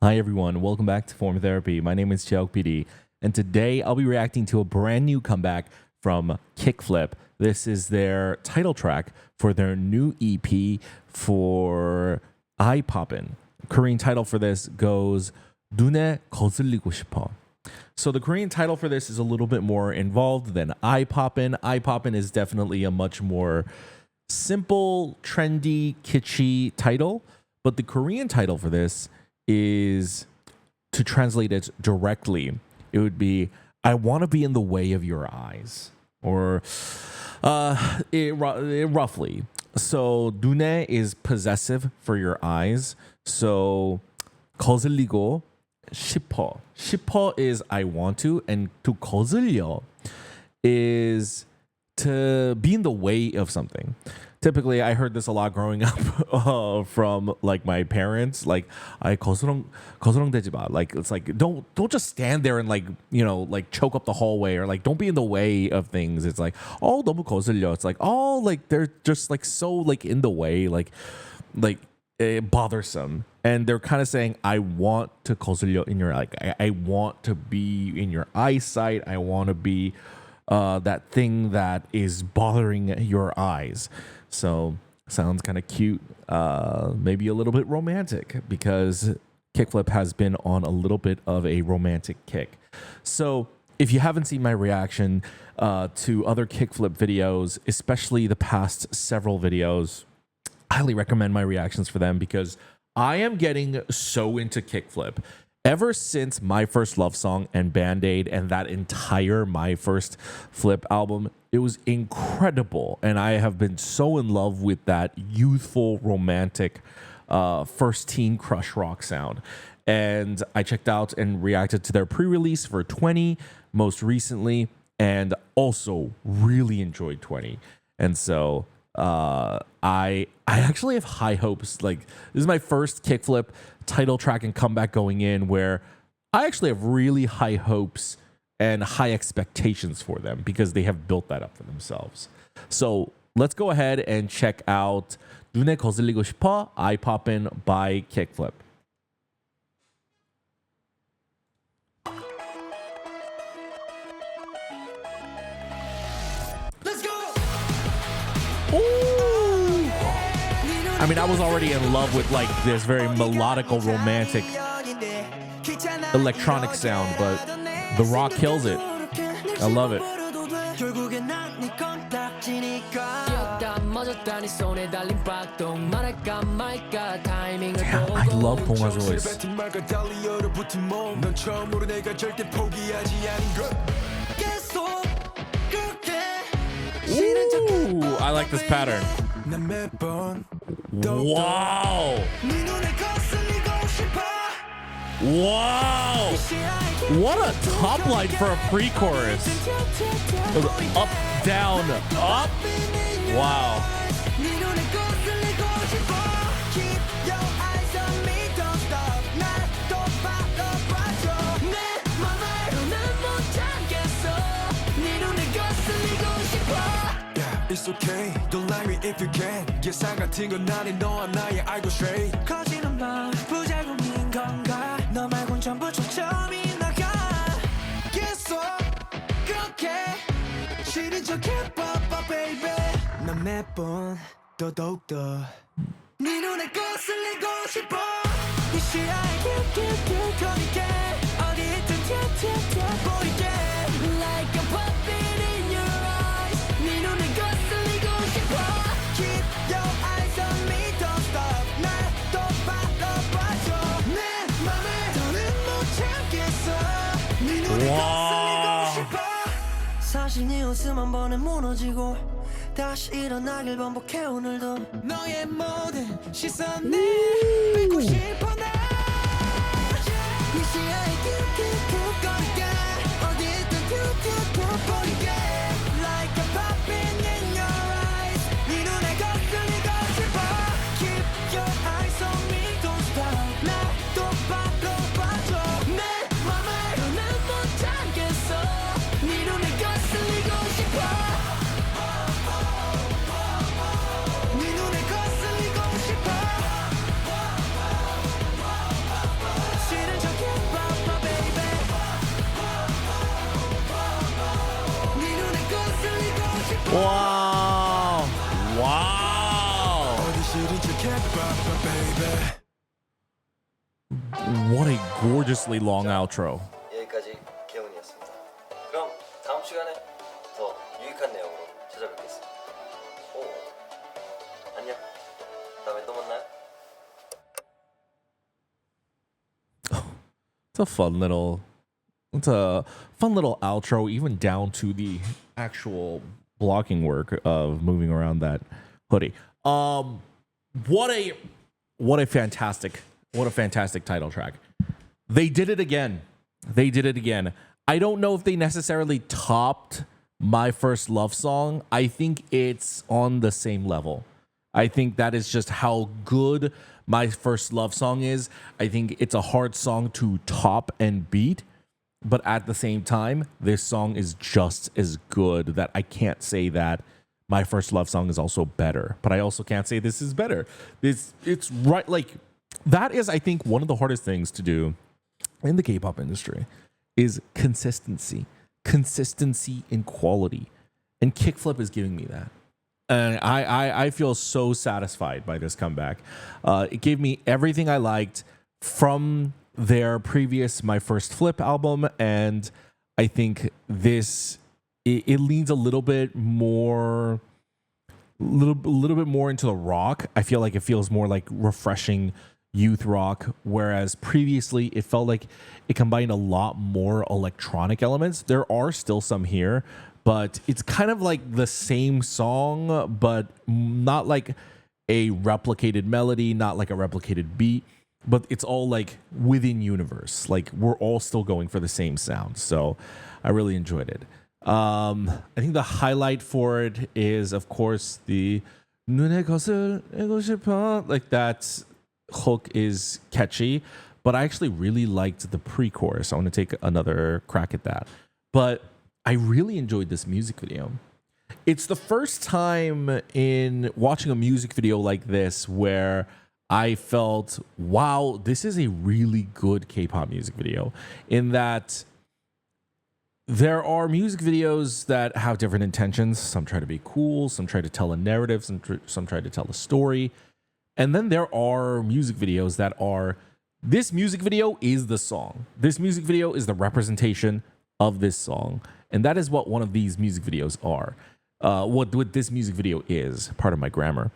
Hi everyone, welcome back to Form Therapy. My name is Cheok PD, and today I'll be reacting to a brand new comeback from KickFlip. This is their title track for their new EP for Eye-Poppin. Korean title for this goes 눈에 거슬리고 싶어. So the Korean title for this is a little bit more involved than Eye-Poppin. Eye-Poppin is definitely a much more simple, trendy, kitschy title, but the Korean title for this is, to translate it directly, it would be I want to be in the way of your eyes, or roughly. So 눈에 is possessive for your eyes. So 거슬리고 싶어. 싶어 is I want to, and to 거슬려 is to be in the way of something. Typically, I heard this a lot growing up from like my parents. Like, I 거스렁대지 마. Like, it's like don't just stand there and like like choke up the hallway, or like don't be in the way of things. It's like 너무 거슬려. It's like like they're just like so like in the way, like bothersome. And they're kind of saying, I want to 거슬려 in your, like I want to be in your eyesight. I want to be that thing that is bothering your eyes. So sounds kind of cute, maybe a little bit romantic, because KickFlip has been on a little bit of a romantic kick. So if you haven't seen my reaction to other KickFlip videos, especially the past several videos, I highly recommend my reactions for them, because I am getting so into KickFlip. Ever since My First Love Song and Band-Aid and that entire My First Flip album, it was incredible. And I have been so in love with that youthful, romantic, first teen crush rock sound. And I checked out and reacted to their pre-release for 20 most recently, and also really enjoyed 20. And so I actually have high hopes. Like, this is my first KickFlip title track and comeback going in, where I actually have really high hopes and high expectations for them, because they have built that up for themselves. So let's go ahead and check out 눈에 거슬리고 싶어, Eye-Poppin by KickFlip. I mean, I was already in love with like this very melodical, romantic, electronic sound, but the rock kills it. I love it. Damn, I love Bongha's voice. Ooh, I like this pattern. Wow. Wow. What a top line for a pre-chorus. Up, down, up. Wow. It's okay, don't lie me if you can. 예상 같은 건 아닌 너와 나의 알고 straight. 커지는 맘, 부작용인 건가? 너 말곤 전부 초점이 나가. 계속 그렇게 싫은 척 해봐봐, baby. 난 매번 더더욱더 네 눈에 거슬리고 싶어. 이 시야에 큐큐큐 거리게 어디 있든 튀어 보이게. Like a puppet in your eyes. 네 눈에 사실 네 웃음 한 번에 무너지고 다시 일어나길 반복해 오늘도 너의 모든 시선에 뺏고 싶어 나 네 시야에 큐큐큐 거리게 어디 있든 큐큐큐 보이게 Like a puppet in your eyes 네 눈에 거슬리고 싶어 Keep your eyes on me don't stop 나 또 바꿔봐줘 내 맘을 난 못 참겠어 네 눈에 거슬리고 싶어 네 눈에 거슬리고 싶어 Wow. Wow. What a gorgeously long outro. 여기까지 개운이었습니다. 그럼 다음 시간에 더 유익한 내용으로 찾아뵙겠습니다. 오, 안녕. 다음에 또 만나요. It's a fun little outro, even down to the actual blocking work of moving around that hoodie. What a fantastic title track. They did it again. I don't know if they necessarily topped My First Love Song. I think it's on the same level. I think that is just how good My First Love Song is. I think it's a hard song to top and beat, but at the same time, this song is just as good that I can't say that My First Love Song is also better, but I also can't say this is better. It's right, like, that is, I think, one of the hardest things to do in the K-pop industry is consistency in quality, and KickFlip is giving me that. And I feel so satisfied by this comeback. It gave me everything I liked from their previous My First Flip album, and I think this it leans a little bit more into the rock. I feel like it feels more like refreshing youth rock, whereas previously it felt like it combined a lot more electronic elements. There are still some here, but it's kind of like the same song, but not like a replicated melody, not like a replicated beat, but it's all like within universe. Like we're all still going for the same sound. So I really enjoyed it. I think the highlight for it is, of course, the 눈에 거슬리고 싶어. Like that hook is catchy, but I actually really liked the pre-chorus. I want to take another crack at that. But I really enjoyed this music video. It's the first time in watching a music video like this where I felt, wow, this is a really good K-pop music video, in that there are music videos that have different intentions. Some try to be cool, some try to tell a narrative, some try to tell a story. And then there are music videos that are, this music video is the song. This music video is the representation of this song. And that is what one of these music videos are. What this music video is, part of my grammar.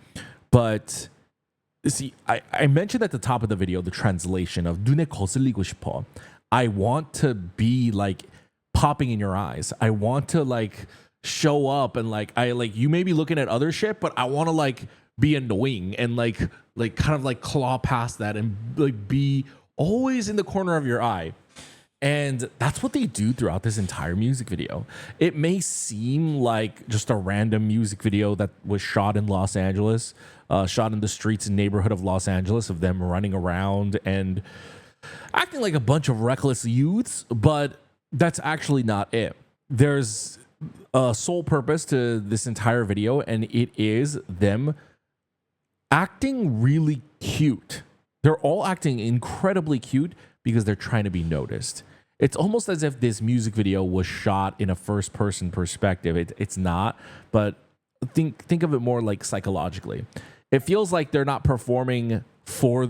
But see, I mentioned at the top of the video the translation of 눈에 거슬리고 싶어. I want to be like popping in your eyes. I want to like show up and like you may be looking at other shit, but I want to like be annoying and like kind of like claw past that and like be always in the corner of your eye. And that's what they do throughout this entire music video. It may seem like just a random music video that was shot in Los Angeles, shot in the streets and neighborhood of Los Angeles, of them running around and acting like a bunch of reckless youths, but that's actually not it. There's a sole purpose to this entire video, and it is them acting really cute. They're all acting incredibly cute because they're trying to be noticed. It's almost as if this music video was shot in a first-person perspective. It's not, but think of it more like psychologically. It feels like they're not performing for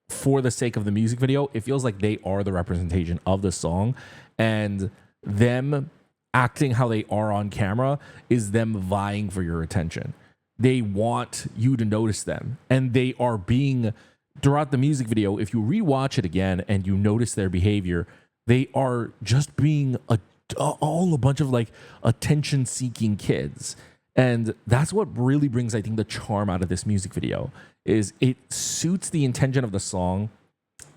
the sake of the music video. It feels like they are the representation of the song, and them acting how they are on camera is them vying for your attention. They want you to notice them, and they are being, throughout the music video, if you rewatch it again and you notice their behavior, they are just being all a bunch of like attention-seeking kids. And that's what really brings, I think, the charm out of this music video, is it suits the intention of the song.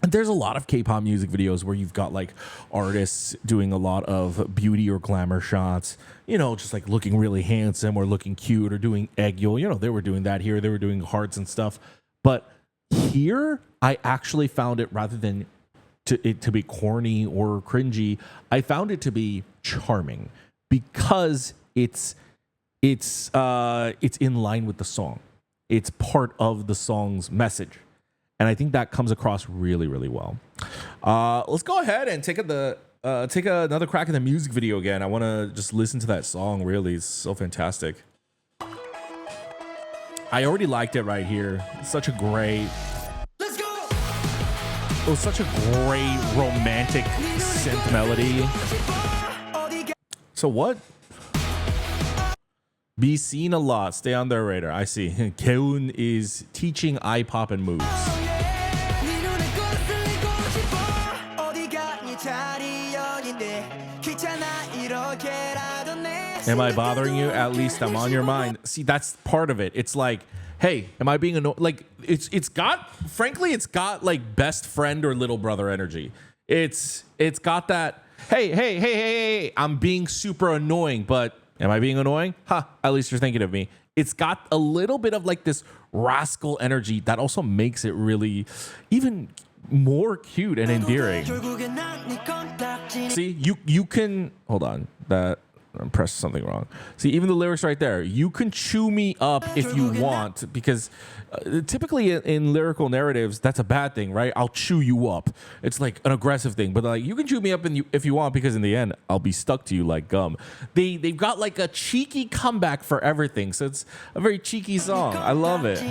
And there's a lot of K-pop music videos where you've got like artists doing a lot of beauty or glamour shots, you know, just like looking really handsome or looking cute or doing eggyo. You know, they were doing that here. They were doing hearts and stuff. But here, I actually found it, rather than to be corny or cringy, I found it to be charming because it's in line with the song. It's part of the song's message. And I think that comes across really, really well. Let's go ahead and take take another crack at the music video again. I want to just listen to that song. Really, it's so fantastic. I already liked it right here. It's such a great. Let's go. It was such a great romantic synth melody. So what? Be seen a lot. Stay on their radar. I see. Keun is teaching Eye-Poppin moves. Am I bothering you? At least I'm on your mind. See, that's part of it. It's like, hey, am I being annoying? Like, it's got, frankly, it's got like best friend or little brother energy. It's got that, hey, I'm being super annoying, but am I being annoying? At least you're thinking of me. It's got a little bit of like this rascal energy that also makes it really even more cute and endearing. See, you can, hold on, that I pressed something wrong. See, even the lyrics right there, you can chew me up if you want, because typically in lyrical narratives, that's a bad thing, right? I'll chew you up. It's like an aggressive thing, but like you can chew me up if you want, because in the end, I'll be stuck to you like gum. They've got like a cheeky comeback for everything, so it's a very cheeky song. I love it.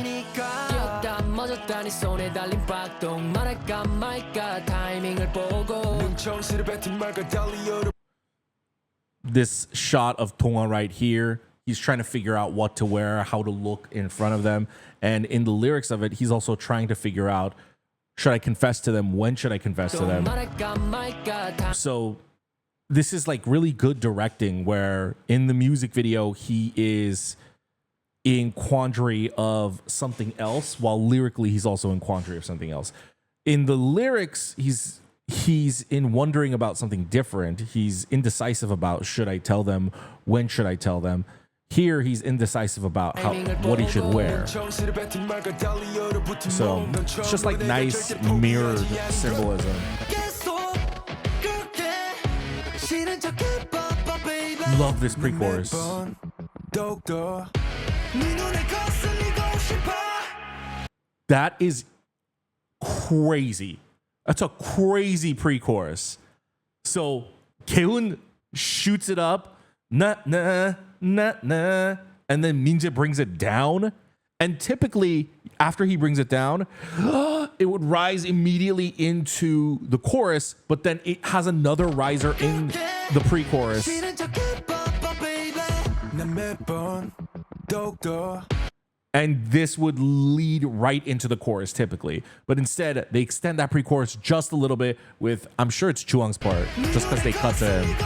This shot of Tongwon right here, he's trying to figure out what to wear, how to look in front of them. And in the lyrics of it, he's also trying to figure out, should I confess to them? When should I confess to them? So this is like really good directing, where in the music video, he is in quandary of something else, while lyrically, he's also in quandary of something else. In the lyrics, he's in wondering about something different. He's indecisive about, should I tell them? When should I tell them? Here, he's indecisive about what he should wear. So it's just like nice mirrored symbolism. Love this pre-chorus. That is crazy. That's a crazy pre-chorus. So Keun shoots it up, nah, nah, nah, nah, and then Minjae brings it down. And typically, after he brings it down, it would rise immediately into the chorus, but then it has another riser in the pre-chorus. And this would lead right into the chorus typically. But instead, they extend that pre-chorus just a little bit with, I'm sure it's Chuang's part, just because they cut to him.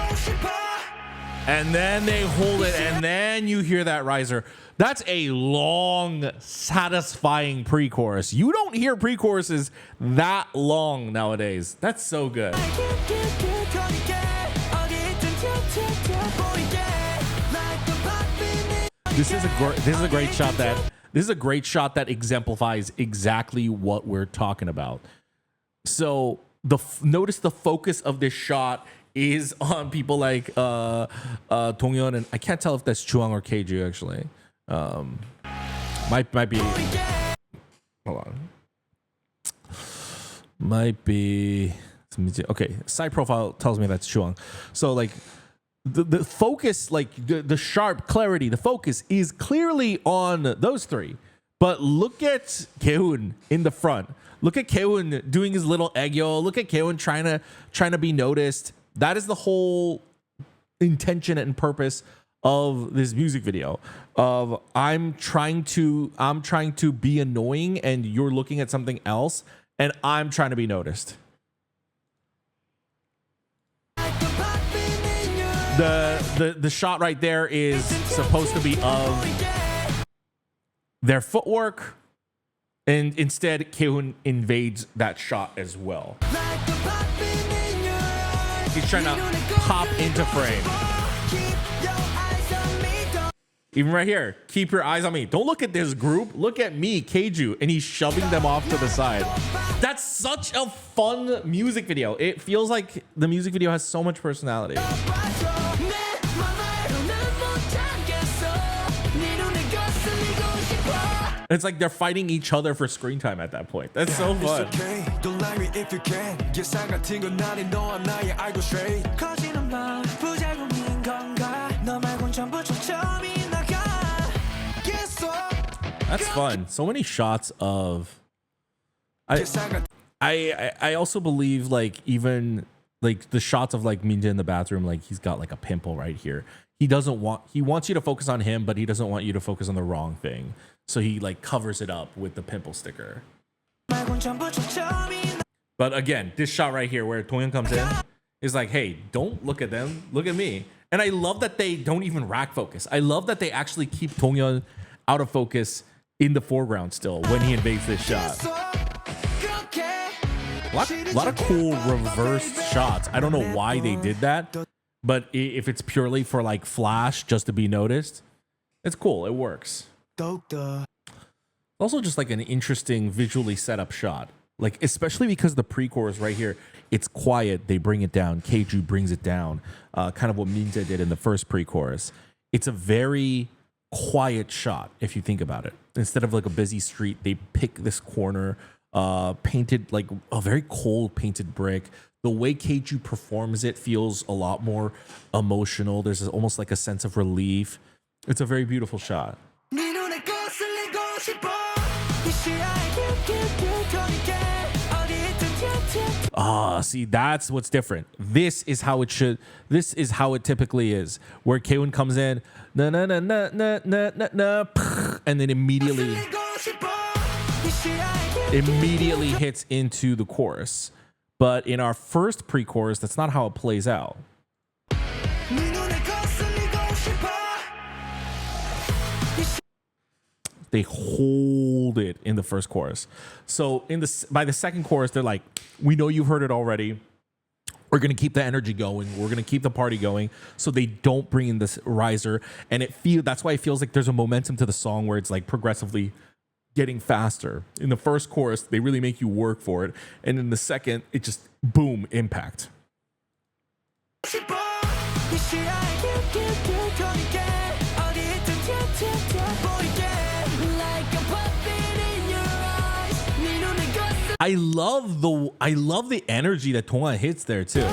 And then they hold it, and then you hear that riser. That's a long, satisfying pre-chorus. You don't hear pre-choruses that long nowadays. That's so good. This is a great shot that exemplifies exactly what we're talking about. So notice the focus of this shot is on people like Dongyeon, and I can't tell if that's Chuang or Keiju actually. Might be. Hold on. Might be. Okay, side profile tells me that's Chuang. So like. The focus, like the sharp clarity, the focus is clearly on those three. But look at Keun in the front. Look at Keun doing his little aegyo. Look at Keun trying to be noticed. That is the whole intention and purpose of this music video. Of I'm trying to be annoying, and you're looking at something else, and I'm trying to be noticed. The shot right there is supposed to be of their footwork, and instead Keun invades that shot as well. He's trying to pop into frame. Even right here, keep your eyes on me. Don't look at this group. Look at me, Keiju, and he's shoving them off to the side. That's such a fun music video. It feels like the music video has so much personality. It's like they're fighting each other for screen time at that point. That's so fun. okay. Don't lie me if you can. 예상 같은 건 나는 너와 나의 알고 straight. 커지는 맘 부작용인 건가? 너 말곤 전부 초점이 나가. 계속. That's fun. So many shots of. I also believe like even like the shots of like Minja in the bathroom, like he's got like a pimple right here. He wants you to focus on him, but he doesn't want you to focus on the wrong thing. So he like covers it up with the pimple sticker. But again, this shot right here where Donghyun comes in is like, hey, don't look at them, look at me. And I love that they don't even rack focus. I love that they actually keep Donghyun out of focus in the foreground still when he invades this shot. A lot of cool reversed shots. I don't know why they did that, but if it's purely for like flash just to be noticed, it's cool. It works. Also just like an interesting visually set up shot. Like, especially because the pre-chorus right here, it's quiet. They bring it down. Keiju brings it down. Kind of what Minja did in the first pre-chorus. It's a very quiet shot if you think about it. Instead of like a busy street, they pick this corner, painted like a very cold painted brick. The way Keiju performs it feels a lot more emotional. There's almost like a sense of relief. It's a very beautiful shot. See, that's what's different. This is how it typically is. Where K-Won comes in, na na na na na na na na, and then immediately hits into the chorus. But in our first pre-chorus, that's not how it plays out. They hold it in the first chorus. So by the second chorus, they're like, we know you've heard it already. We're going to keep the energy going. We're going to keep the party going. So they don't bring in this riser. And that's why it feels like there's a momentum to the song where it's like progressively getting faster. In the first chorus, they really make you work for it. And in the second, it just boom, impact. I love the energy that Donghyun hits there too.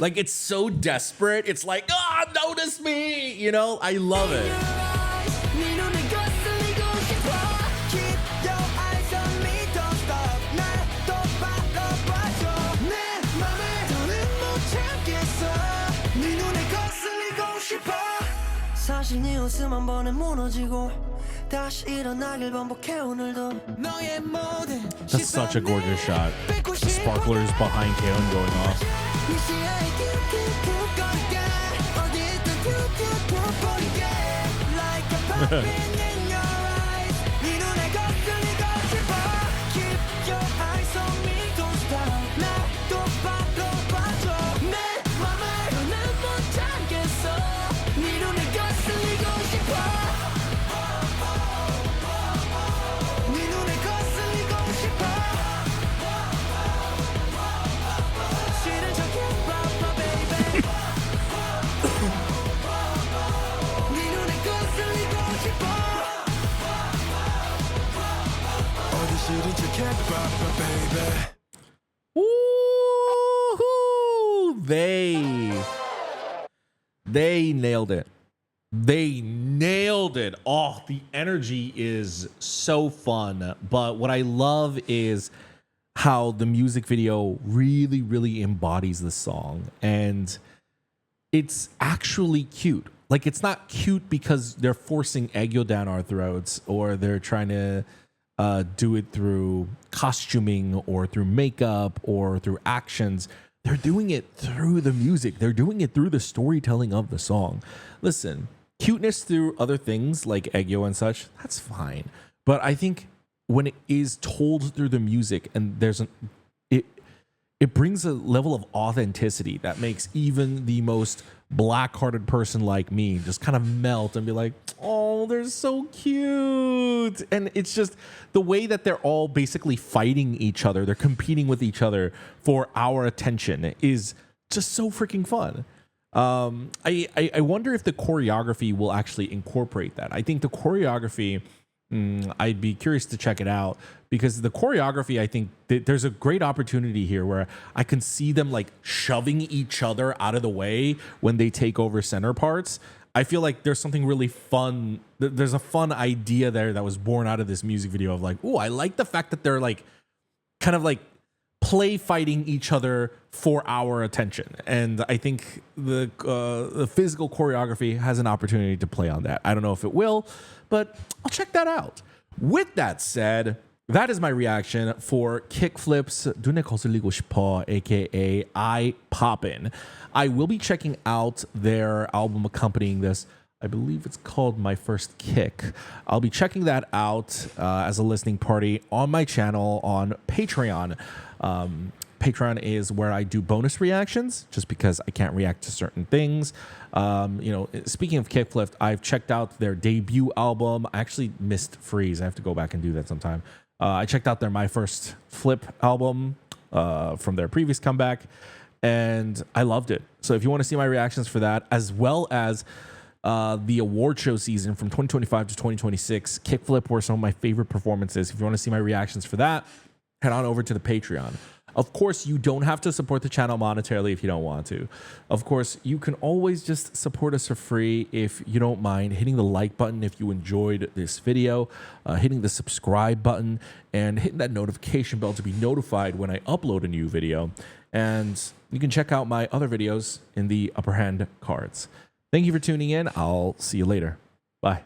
Like, it's so desperate. It's like, notice me, you know? I love it. 사실 네 웃음 한 번에 무너지고 다시 일어나길 반복해 오늘도 너의 모든 That's such a gorgeous shot. The sparklers behind K-Won going off. 네 시야에 큐큐큐 어디 있든 큐큐큐 like a puppet in your eyes 네 눈에 거슬리고 싶어 keep your eyes on me don't stop 나도 봐줘 내 맘을 더는 못 참겠어 네 눈에 거슬리고 싶어 Woo-hoo! They nailed it. They nailed it. Oh, the energy is so fun. But what I love is how the music video really, really embodies the song. And it's actually cute. Like, it's not cute because they're forcing aegyo down our throats or they're trying to do it through costuming or through makeup or through actions. They're doing it through the music. They're doing it through the storytelling of the song. Listen, cuteness through other things like aegyo and such, that's fine. But I think when it is told through the music and it brings a level of authenticity that makes even the most black-hearted person like me just kind of melt and be like, oh, they're so cute. And it's just the way that they're all basically fighting each other. They're competing with each other for our attention is just so freaking fun. I wonder if the choreography will actually incorporate that. I think the choreography, I'd be curious to check it out because the choreography, I think there's a great opportunity here where I can see them like shoving each other out of the way when they take over center parts. I feel like there's something really fun. There's a fun idea there that was born out of this music video of like, oh, I like the fact that they're like kind of like play fighting each other for our attention. And I think the physical choreography has an opportunity to play on that. I don't know if it will, but I'll check that out. With that said, that is my reaction for KickFlip's 눈에 거슬리고 싶어, aka Eye-Poppin. I will be checking out their album accompanying this. I believe it's called My First Kick. I'll be checking that out as a listening party on my channel on Patreon. Patreon is where I do bonus reactions just because I can't react to certain things. Speaking of KickFlip, I've checked out their debut album. I actually missed Freeze. I have to go back and do that sometime. I checked out their My First Flip album from their previous comeback, and I loved it. So if you want to see my reactions for that, as well as the award show season from 2025 to 2026, KickFlip were some of my favorite performances. If you want to see my reactions for that, head on over to the Patreon. Of course, you don't have to support the channel monetarily if you don't want to. Of course, you can always just support us for free if you don't mind hitting the like button if you enjoyed this video, hitting the subscribe button, and hitting that notification bell to be notified when I upload a new video. And you can check out my other videos in the upper hand cards. Thank you for tuning in. I'll see you later. Bye.